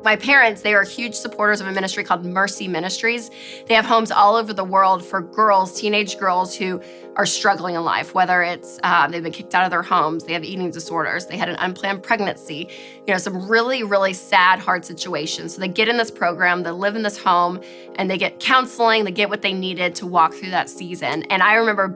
My parents, they are huge supporters of a ministry called Mercy Ministries. They have homes all over the world for girls, teenage girls who are struggling in life, whether it's they've been kicked out of their homes, they have eating disorders, they had an unplanned pregnancy, some really, really sad, hard situations. So they get in this program, they live in this home, and they get counseling, they get what they needed to walk through that season. And I remember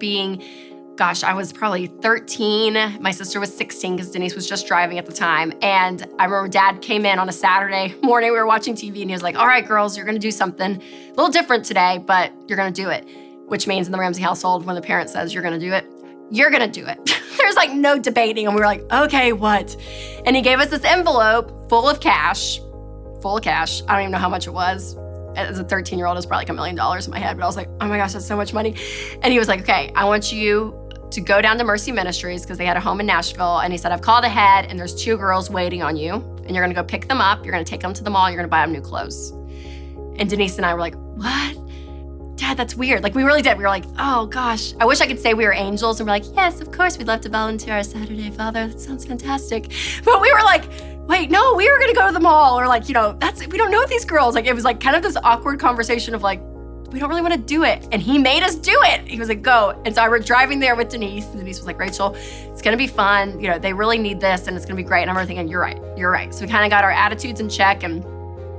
I was probably 13. My sister was 16 because Denise was just driving at the time. And I remember Dad came in on a Saturday morning. We were watching TV and he was like, all right, girls, you're going to do something a little different today, but you're going to do it. Which means in the Ramsey household, when the parent says you're going to do it, you're going to do it. There's like no debating. And we were like, okay, what? And he gave us this envelope full of cash. I don't even know how much it was. As a 13-year-old, it was probably like $1 million in my head. But I was like, oh my gosh, that's so much money. And he was like, okay, I want you to go down to Mercy Ministries because they had a home in Nashville. And he said, I've called ahead and there's 2 girls waiting on you. And you're going to go pick them up. You're going to take them to the mall. You're going to buy them new clothes. And Denise and I were like, what? Dad, that's weird. Like, we really did. We were like, oh gosh, I wish I could say we were angels. And we're like, yes, of course, we'd love to volunteer our Saturday, Father. That sounds fantastic. But we were like, wait, no, we were going to go to the mall. Or like, we don't know these girls. Like, it was like kind of this awkward conversation of like, we don't really want to do it. And he made us do it. He was like, go. And so I were driving there with Denise. And Denise was like, Rachel, it's going to be fun. They really need this and it's going to be great. And I remember thinking, you're right. So we kind of got our attitudes in check and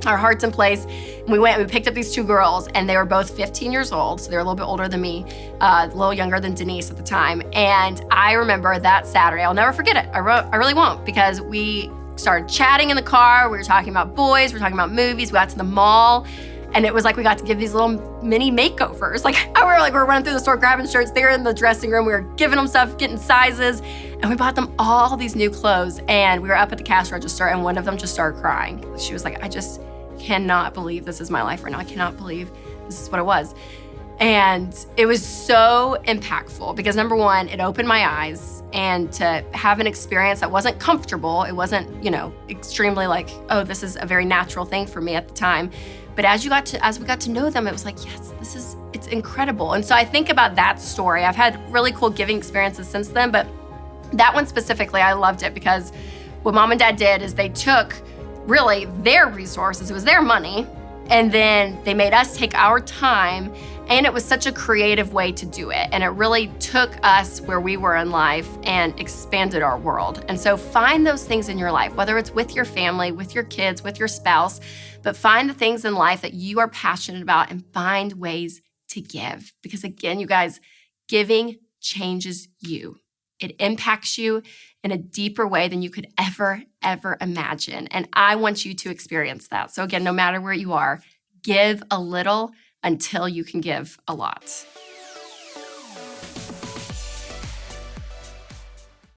our hearts in place. And we went and we picked up these 2 girls and they were both 15 years old. So they were a little bit older than me, a little younger than Denise at the time. And I remember that Saturday, I'll never forget it. I really won't, because we started chatting in the car. We were talking about boys, we were talking about movies. We got to the mall. And it was like we got to give these little mini makeovers. Like we were running through the store grabbing shirts. They were in the dressing room. We were giving them stuff, getting sizes. And we bought them all these new clothes. And we were up at the cash register and one of them just started crying. She was like, I just cannot believe this is my life right now. I cannot believe this is what it was. And it was so impactful because number one, it opened my eyes, and to have an experience that wasn't comfortable. It wasn't, extremely like, oh, this is a very natural thing for me at the time. But as we got to know them, it was like, yes, it's incredible. And so I think about that story. I've had really cool giving experiences since then, but that one specifically, I loved it because what Mom and Dad did is they took really their resources, it was their money, and then they made us take our time, and it was such a creative way to do it. And it really took us where we were in life and expanded our world. And so find those things in your life, whether it's with your family, with your kids, with your spouse, but find the things in life that you are passionate about and find ways to give. Because again, you guys, giving changes you. It impacts you in a deeper way than you could ever imagine. And I want you to experience that. So again, no matter where you are, give a little until you can give a lot.